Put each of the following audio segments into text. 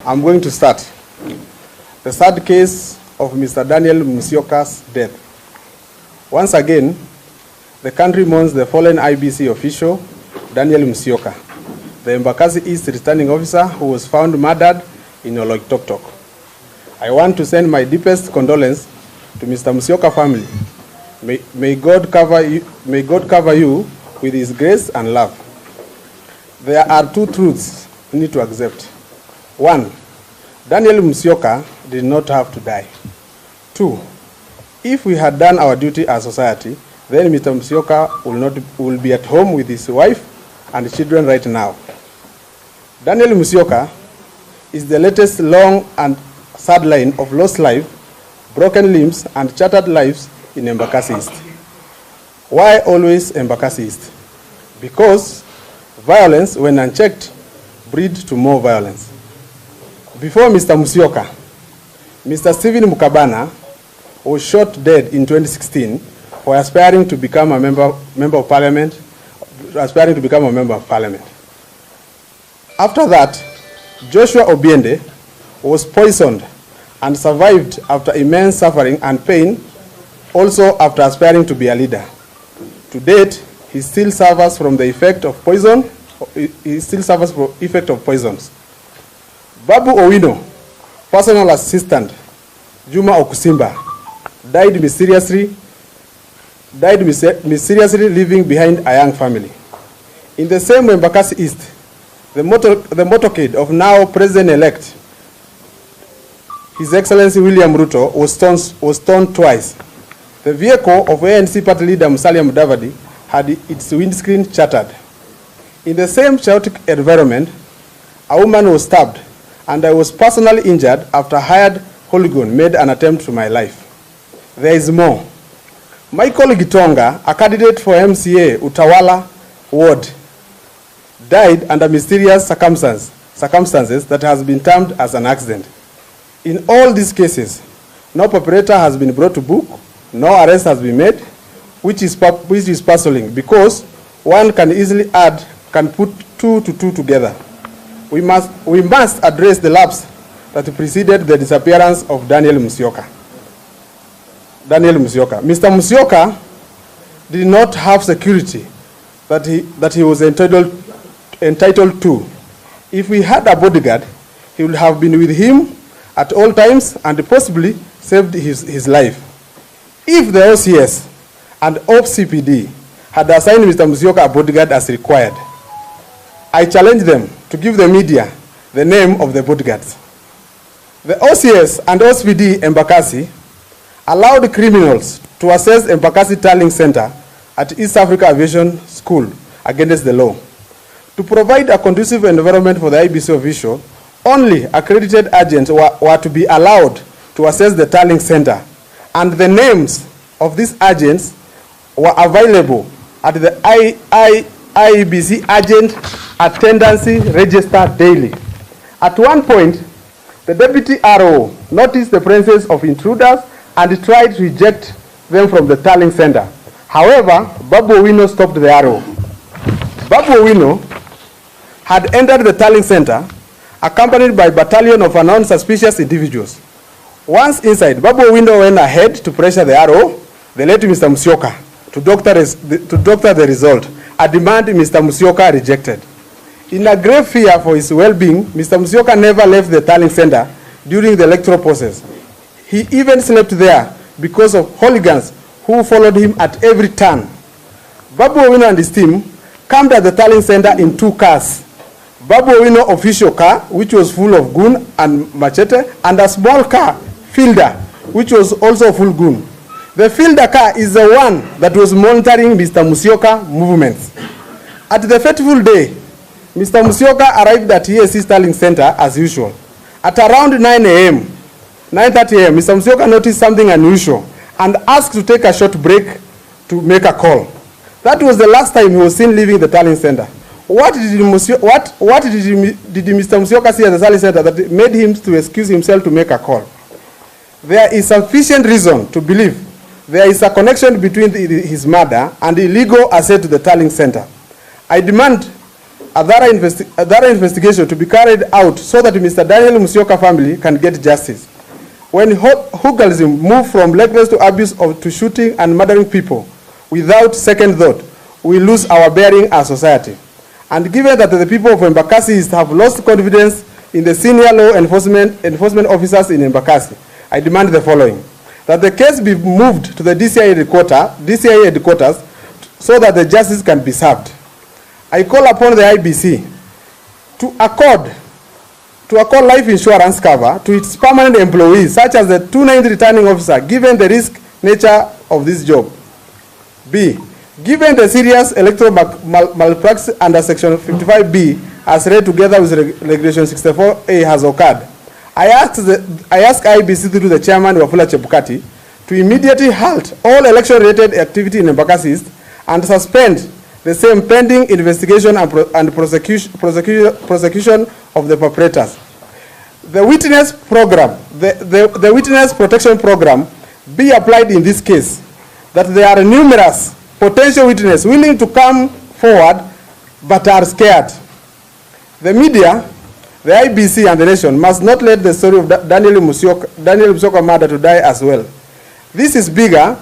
I'm going to start. The third case of Mr. Daniel Musyoka's death. Once again, the country mourns the fallen IEBC official, Daniel Musyoka, the Embakasi East Returning Officer who was found murdered in Oloitoktok. I want to send my deepest condolence to Mr. Musyoka family. May God cover you with his grace and love. There are two truths we need to accept. One, Daniel Musyoka did not have to die. Two, if we had done our duty as society, then Mr. Musyoka will be at home with his wife and children right now. Daniel Musyoka is the latest long and sad line of lost life, broken limbs, and shattered lives in Embakasi East. Why always Embakasi East? Because violence, when unchecked, breeds to more violence. Before Mr. Musyoka, Mr. Stephen Mukabana was shot dead in 2016 for aspiring to become a member of parliament. After that, Joshua Obiende was poisoned and survived after immense suffering and pain, also after aspiring to be a leader. To date, he still suffers from the effect of poison. Babu Owino, personal assistant, Juma Okusimba, died mysteriously, leaving behind a young family. In the same Embakasi East, the motorcade of now President-elect, His Excellency William Ruto, was torn twice. The vehicle of ANC party leader Musalia Mudavadi had its windscreen shattered. In the same chaotic environment, a woman was stabbed, and I was personally injured after a hired hooligan made an attempt to my life. There is more. Michael Gitonga, a candidate for MCA Utawala Ward, died under mysterious circumstances that has been termed as an accident. In all these cases, no perpetrator has been brought to book, no arrest has been made, which is puzzling because one can put two to two together. We must address the lapse that preceded the disappearance of Daniel Musyoka. Mr. Musyoka did not have security that he was entitled to. If we had a bodyguard, he would have been with him at all times and possibly saved his life. If the OCS and OPCPD had assigned Mr. Musyoka a bodyguard as required, I challenge them to give the media the name of the bodyguards. The OCS and OPCPD Embakasi allowed criminals to access Embakasi Tallying Center at East Africa Aviation School against the law. To provide a conducive environment for the IEBC official, only accredited agents were to be allowed to access the Tallying Center, and the names of these agents were available at the IEBC Agent Attendance Register daily. At one point, the Deputy RO noticed the presence of intruders and tried to eject them from the Tallying Center. However, Babu Owino stopped the RO. Babu Owino had entered the Tallying Center accompanied by a battalion of unsuspicious individuals. Once inside, Babu Owino went ahead to pressure the RO, the late Mr. Musyoka, to doctor the result, a demand Mr. Musyoka rejected. In a grave fear for his well-being, Mr. Musyoka never left the Tallying Center during the electoral process. He even slept there because of hooligans who followed him at every turn. Babu Owino and his team camped at the Tallying Center in two cars. Babu Owino official car, which was full of gun and machete, and a small car, Fielder, which was also full gun. The Fielder car is the one that was monitoring Mr. Musyoka movements. At the fateful day, Mr. Musyoka arrived at EAC Tallying Center as usual. At around 9:30 a.m., Mr. Musyoka noticed something unusual and asked to take a short break to make a call. That was the last time he was seen leaving the Tallying Center. What did Mr. Musyoka see at the Tallying Center that made him to excuse himself to make a call? There is sufficient reason to believe there is a connection between his murder and the illegal access to the Tallying Center. I demand a thorough investigation to be carried out so that Mr. Daniel Musyoka family can get justice. When hooliganism move from reckless to abuse to shooting and murdering people without second thought, we lose our bearing as society. And given that the people of Embakasi have lost confidence in the senior law enforcement officers in Embakasi, I demand the following: that the case be moved to the DCI headquarters so that the justice can be served. I call upon the IEBC to accord life insurance cover to its permanent employees, such as the 290 returning officer, given the risk nature of this job. B, given the serious electoral malpractice under Section 55B, as read together with Regulation 64A, has occurred, I ask IEBC through the chairman, Wafula Chebukati, to immediately halt all election-related activity in Embakasi East and suspend the same pending investigation and prosecution of the perpetrators. The witness program, the witness protection program be applied in this case, that there are numerous potential witnesses willing to come forward but are scared. The media, the IEBC and the nation must not let the story of Daniel Musyoka murder to die as well. This is bigger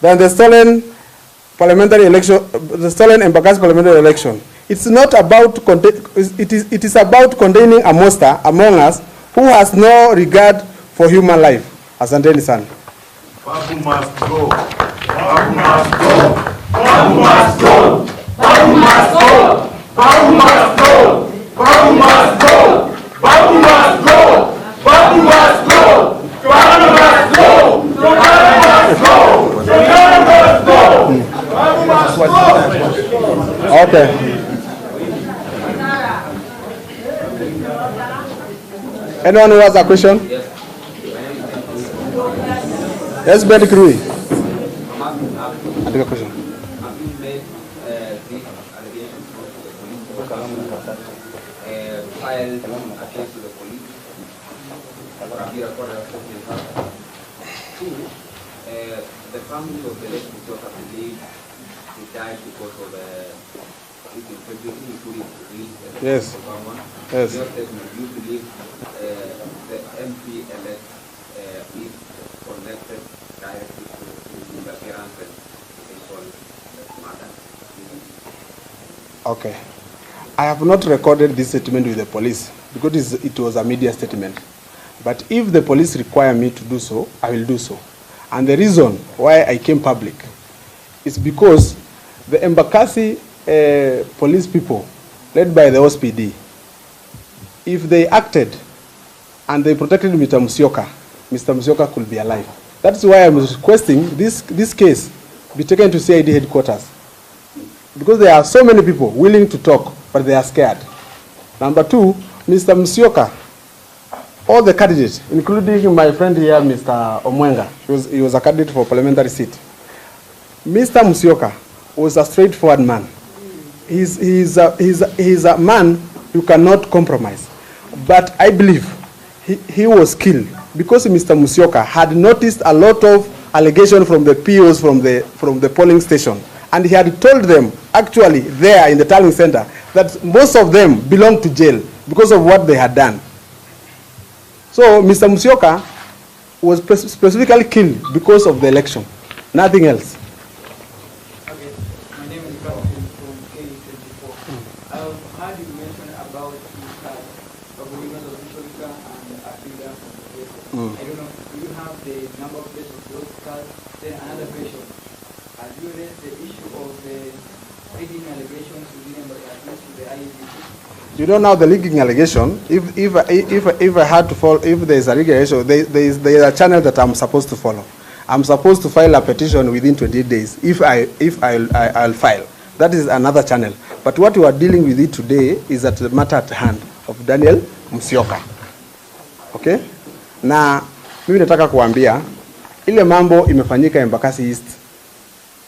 than the stolen parliamentary election, the stolen Embakasi parliamentary election. It's not about it is about containing a monster among us who has no regard for human life. Asanteni sana. Babu must go. Babu must go. Babu must go. Babu must go. Babu must go. Babu must go. Babu must go. Babu must go. Babu must go. Babu must go. Babu must go. Babu must go. Okay. Anyone who has a question? Yes, Ben Krui. I have a question. Have you made these allegations to the police? Filed a case to the police? Have you recorded a statement? Two, the family of the late Musyoka believe he died because of Yes. Yes. Your statement, you believe the MP-elect is connected directly to the disappearance and potential murder? Okay. I have not recorded this statement with the police because it was a media statement. But if the police require me to do so, I will do so. And the reason why I came public is because the Embakasi police people, led by the OSPD, if they acted and they protected Mr. Musyoka could be alive. That's why I'm requesting this case be taken to CID headquarters. Because there are so many people willing to talk, but they are scared. Number two, Mr. Musyoka, all the candidates, including my friend here, Mr. Omwenga, he was a candidate for parliamentary seat. Mr. Musyoka was a straightforward man. He's a man you cannot compromise. But I believe he was killed because Mr. Musyoka had noticed a lot of allegations from the POs from the polling station. And he had told them, actually there in the tallying center, that most of them belonged to jail because of what they had done. So Mr. Musyoka was specifically killed because of the election, nothing else. Okay, my name is Babu from K24. I've heard you mention about Babu Owino's official car and Africa. I don't know, do you have the number of plates of those cars? Then another question. Have you raised the issue of the rigging allegations within the IEBC? You don't know the leaking allegation. If I had to follow, if there is a leaking allegation, there is a channel that I'm supposed to follow. I'm supposed to file a petition within 28 days. If I'll file, that is another channel. But what we are dealing with it today is at the matter at hand of Daniel Musyoka. Okay? Na mimi nataka kuambia ile mambo imefanyika Embakasi East.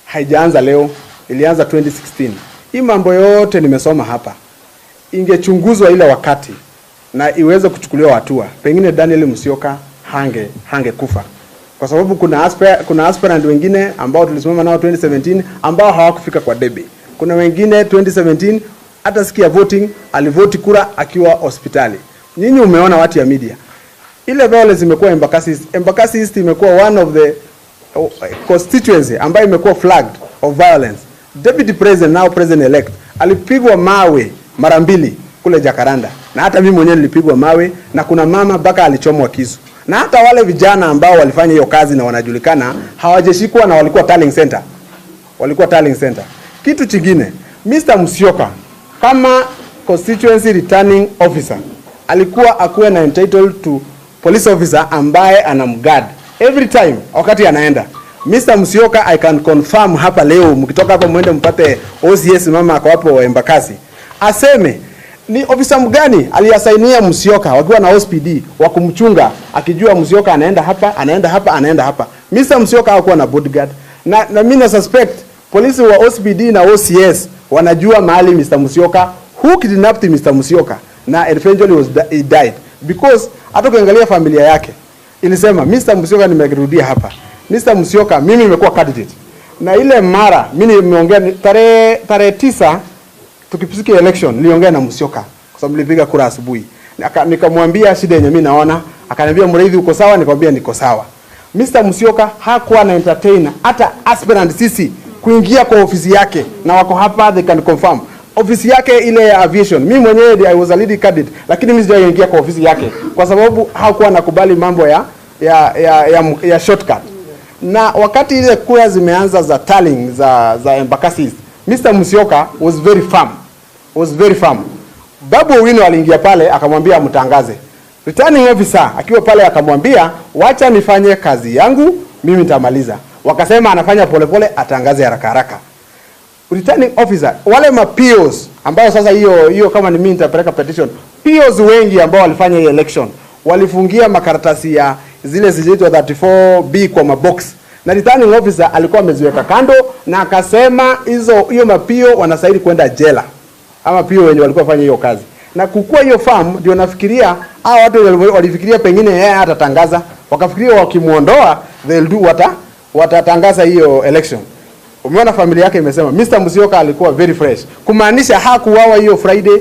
Haijaanza leo, ilianza 2016. Hii mambo yote nimesoma hapa. Ingechunguzwa ile wakati na iweze kuchukuliwa hatua, pengine Daniel Musyoka hange kufa. Kwa sababu kuna aspirant wengine ambao tulisimama nao 2017 ambao hawakufika kwa debe. Kuna wengine 2017 hata sikia voting alivoti kura akiwa hospitali. Nyinyi umeona watu ya media. Ile violence imekuwa Embakasi East. Embakasi East imekuwa one of the constituency ambayo imekuwa flagged of violence. Deputy President, now President elect, alipigwa mawe mara 2 kule Jakaranda. Na hata mimi mwenyewe nilipigwa mawe, na kuna mama baka alichomwa kisu. Na hata wale vijana ambao walifanya hiyo kazi na wanajulikana hawajeshikwa na walikuwa tallying center. Walikuwa tallying center. Kitu kingine, Mr. Musyoka kama constituency returning officer alikuwa akuwe na entitled to police officer ambaye anamguard every time wakati anaenda. Mr. Musyoka, I can confirm hapa leo, mkitoka hapa muende mpate OCS mama ako hapo Embakasi, aseme ni officer mgani aliasainia Musyoka wakiwa na OSPD wa kumchunga akijua Musyoka anaenda hapa, anaenda hapa, anaenda hapa. Mr. Musyoka hakuwa na bodyguard. Na mimi na suspect polisi wa OSPD na OCS wanajua mahali Mr. Musyoka, who kidnapped Mr. Musyoka, na eventually he died because hata ukiangalia familia yake ilisema Mr. Musyoka nimerudia hapa. Mr. Musyoka mimi nimekuwa candidate. Na ile mara mimi nimeongea tarehe 9 tukipisikia election niliongea na Musyoka kwa sababu nilipiga kura asubuhi. Nikamwambia shida yenye mimi naona, akaniambia Murithi uko sawa, nikamwambia niko sawa. Mr. Musyoka hakuwa na entertainer hata aspirant sisi kuingia kwa ofisi yake, na wako hapa they can confirm. Ofisi yake ile ya aviation, mimi mwenyewe I was a lead candidate, lakini mimi sijaingia kwa ofisi yake kwa sababu hakuwa nakubali mambo ya shortcut. Na wakati ile kura zimeanza za tallying za Embakasi, Mr. Musyoka was very firm. Babu Owino aliingia pale akamwambia mtangaze. Returning officer akiwa pale akamwambia wacha nifanye kazi yangu, mimi nitamaliza. Wakasema anafanya polepole, atangaze haraka. Returning officer, wale POs ambao sasa hiyo kama ni mimi nitapeleka petition, POs wengi ambao walifanya hii election walifungia makaratasi ya zile zilizoitwa 34B kwa mabox, na returning officer alikuwa ameziweka kando na akasema hiyo mapio wanastahili kwenda jela, ama PO wenye walikuwa fanya hiyo kazi. Na kukua hiyo farm ndio nafikiria hao watu walifikiria pengine yeye atatangaza, wakafikiria wakimuondoa they'll do watatangaza hiyo election. Umeona familia yake imesema Mr. Musyoka alikuwa very fresh, kumaanisha hakuwawa hiyo Friday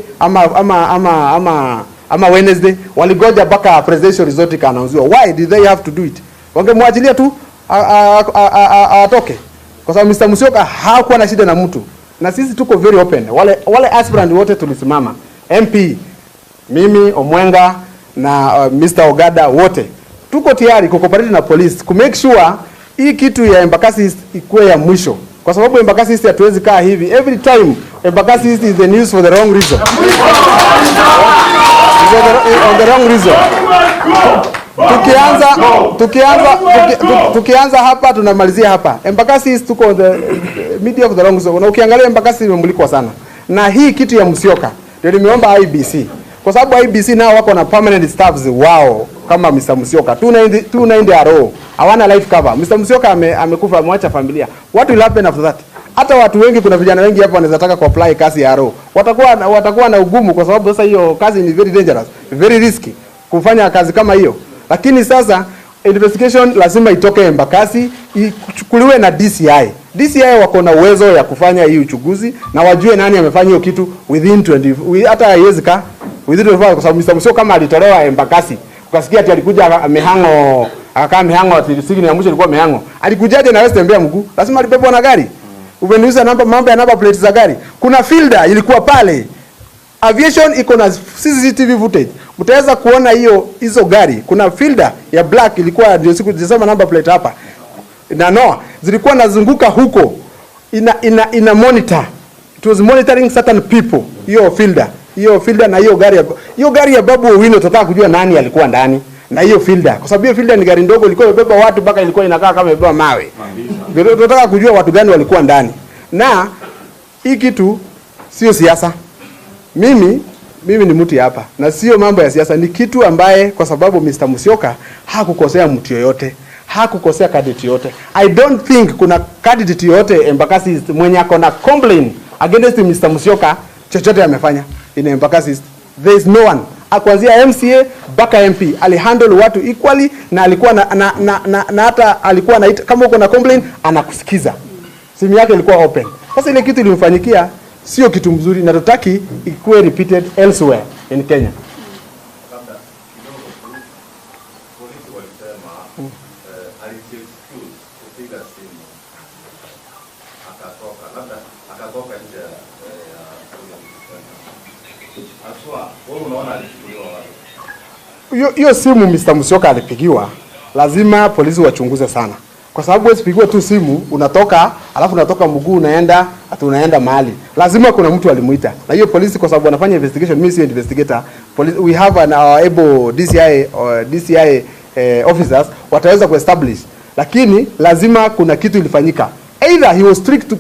ama Wednesday, waligoja mpaka presidential result ikaanauziwa. Why did they have to do it? Wangemwachilia tu atoke, kwa sababu Mr. Musyoka hakuwa na shida na mtu. Na sisi tuko very open, wale aspirant wote tulisimama, MP, mimi, Omwenga na Mr. Ogada, wote tuko tayari kucooperate na police ku make sure hii kitu ya Embakasi ikuwe ya mwisho, kwa sababu Embakasi hatuwezi kaa hivi every time. Embakasi is the news for the wrong reason. On the wrong reason. Tukianza hapa tunamalizia hapa. Embakasi tuko on the media of the wrong reason. Na ukiangalia Embakasi imemulikwa sana. Na hii kitu ya Musyoka ndio nimeomba IEBC, kwa sababu IEBC nao wako na permanent staffs wao kama Mr. Musyoka 290 RO hawana life cover. Mr. Musyoka amekufa, amwacha familia. What will happen after that? Hata watu wengi, kuna vijana wengi hapa wanaweza taka kuapply kazi ya RO, watakuwa na ugumu, kwa sababu sasa hiyo kazi ni very dangerous, very risky kufanya kazi kama hiyo. Lakini sasa investigation lazima itoke Embakasi, ichukuliwe na DCI. DCI wako na uwezo ya kufanya hii uchunguzi na wajue nani amefanya hiyo kitu within 20, hata haiwezi ka within 25, kwa sababu Mr. Musyoka kama alitolewa Embakasi, ukasikia ati alikuja amehango, akakaa mehango ati sigini ya mwisho ilikuwa mehango, alikujaje na wewe tembea mguu? Lazima alibebwa na gari. Umeniuza mambo ya number plate za gari. Kuna fielder ilikuwa pale. Aviation iko na CCTV footage. Utaweza kuona hizo gari. Kuna fielder ya black ilikuwa ndio siku zinasema number plate hapa. Na zilikuwa nazunguka huko. Ina monitor. It was monitoring certain people. Hiyo fielder na hiyo gari ya Babu Owino, tutataka kujua nani alikuwa ndani na hiyo fielder, kwa sababu hiyo fielder ni gari ndogo, ilikuwa imebeba watu mpaka ilikuwa inakaa kama imebeba mawe. Tunataka kujua watu gani walikuwa ndani. Na hii kitu sio siasa. Mimi ni mtu hapa na sio mambo ya siasa, ni kitu ambaye kwa sababu Mr. Musyoka hakukosea mtu yoyote, hakukosea candidate yote. I don't think kuna candidate yote Embakasi mwenye akona complaint against Mr. Musyoka chochote amefanya in Embakasi. There is no one. Kuanzia MCA mpaka MP alihandle watu equally, na alikuwa na hata alikuwa na kama uko na complaint anakusikiza. Simu yake ilikuwa open. Sasa ile kitu ilimfanyikia sio kitu mzuri na tutaki ikuwe repeated elsewhere in Kenya. Labda kidogo polisi walisema aliexcuse kupiga simu akatoka nje ya aswa. Wewe unaona alichukuliwa wapi? Hiyo simu Mr. Musyoka alipigiwa, lazima polisi wachunguze sana. Kwa sababu wewe usipigiwe tu simu, unatoka, alafu unatoka mguu unaenda mahali. Lazima kuna mtu alimuita. Na hiyo polisi kwa sababu wanafanya investigation, mimi si investigator. We have an able DCI officers wataweza kuestablish. Lakini lazima kuna kitu ilifanyika. Either he was tricked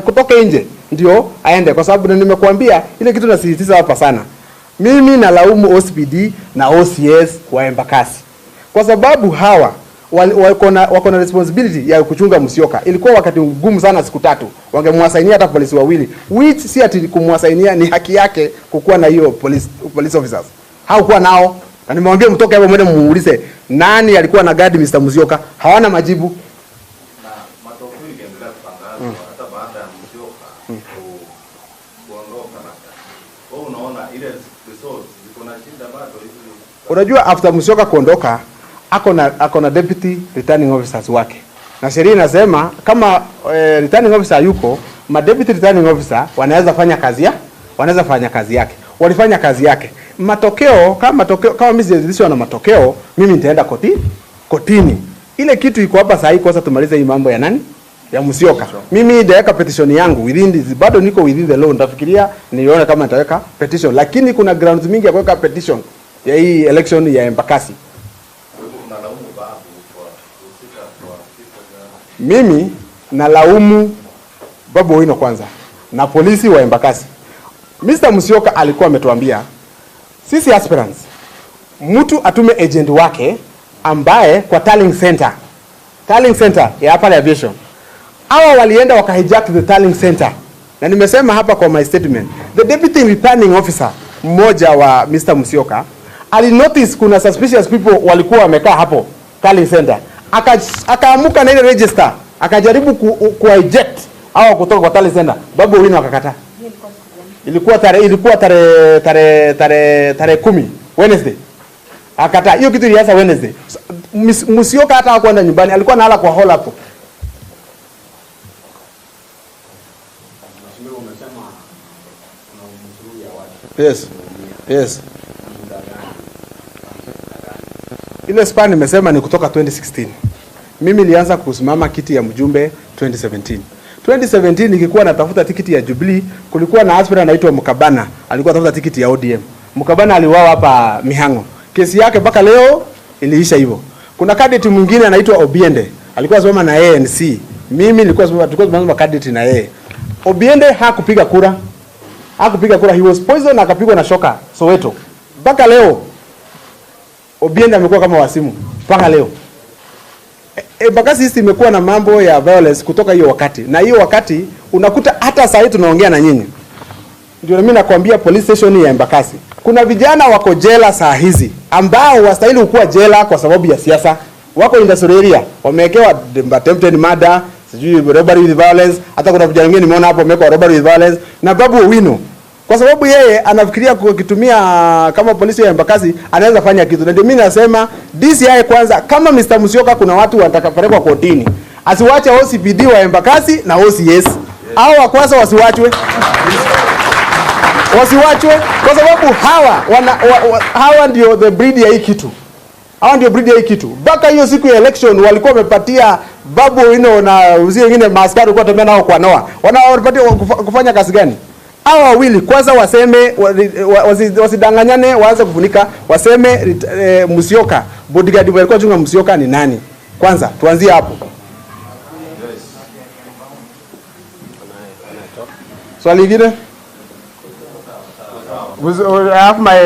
kutoka nje ndio aende, kwa sababu nimekuambia ile kitu nasisitiza hapa sana. Mimi nalaumu OCPD na OCS wa Embakasi. Kwa sababu hawa wako na responsibility ya kuchunga Musyoka. Ilikuwa wakati mgumu sana, siku 3. Wangemwasainia hata polisi wawili. Which si ati kumwasainia, ni haki yake kukuwa na hiyo police officers. Hakuwa nao. Na nimemwambia mtoke hapo mwende muulize nani alikuwa na guard Mr. Musyoka. Hawana majibu. Na matokeo ingeendelea kutangazwa hata baada ya Musyoka kuondoka na. Wewe unaona ile results ziko na shida bado hivi. Unajua after Musyoka kuondoka ako na deputy returning officers wake. Na sheria inasema kama returning officer yuko, deputy returning officer wanaweza fanya kazi yake. Walifanya kazi yake. Kama mimi sijaridhishwa na matokeo, mimi nitaenda kotini. Ile kitu iko hapa sasa kosa tumalize hii mambo ya nani? Ya Musyoka. Mimi nitaweka petition yangu bado niko within the law. Nitafikiria nione kama nitaweka petition, lakini kuna grounds mingi ya kuweka petition ya hii election ya Embakasi. Mimi nalaumu Babu Owino kwanza na polisi wa Embakasi. Mr. Musyoka alikuwa ametuambia sisi aspirants mtu atume agent wake ambaye kwa tallying center ya hapa aviation. Hawa walienda wakahijack the tallying center. Na nimesema hapa kwa my statement, the deputy returning officer mmoja wa Mr. Musyoka alinotice kuna suspicious people walikuwa wamekaa hapo tallying center. Akaamuka na ile register, akajaribu ku-eject au kutoka kwa tallying center. Babu Owino akakataa. Ilikuwa tarehe 10 Wednesday. Akakataa. Hiyo kitu ilianza Wednesday. Musyoka hata hakwenda nyumbani, alikuwa analala kwa hall hapo. Yes. Ile span nimesema ni kutoka 2016. Mimi nilianza kusimama kiti ya mjumbe 2017. 2017 nikikuwa natafuta tikiti ya Jubilee, kulikuwa na aspirant anaitwa Mukabana, alikuwa anatafuta tikiti ya ODM. Mukabana aliuawa hapa Mihango. Kesi yake mpaka leo iliisha hivyo. Kuna candidate mwingine anaitwa Obiende, alikuwa anasoma na ANC. Mimi nilikuwa tunasoma candidate na yeye. Obiende hakupiga kura. He was poisoned na akapigwa na shoka Soweto. Mpaka leo Obiende amekuwa kama wasimu mpaka leo. Embakasi sisi imekuwa na mambo ya violence kutoka hiyo wakati. Na hiyo wakati unakuta hata sasa tunaongea na nyinyi. Ndio mimi nakwambia police station ya Embakasi. Kuna vijana wako jela saa hizi ambao wastahili kuwa jela kwa sababu ya siasa. Wako industrial area, wamewekewa attempted murder, sijui robbery with violence, hata kuna vijana wengine nimeona hapo wamewekwa robbery with violence na Babu Owino. Kwa sababu yeye anafikiria kukitumia kama polisi ya Embakasi anaweza fanya kitu. Ndio mimi nasema DCI kwanza, kama Mr. Musyoka kuna watu watakapelekwa kotini, asiwache OCPD wa Embakasi na OCS. Hao wa kwanza wasiwachwe kwa sababu hawa ndio the breed ya hii kitu. Baka hiyo siku ya election walikuwa wamepatia Babu Owino na uzio wengine maaskari walikuwa tembea nao kwa Noa. Wanapatia kufanya kazi gani? Hao wawili kwanza waseme wasidanganyane, waanze kufunika, waseme Musyoka bodyguard walikuwa chunga Musyoka ni nani? Kwanza tuanzie hapo. Swali lingine? I have my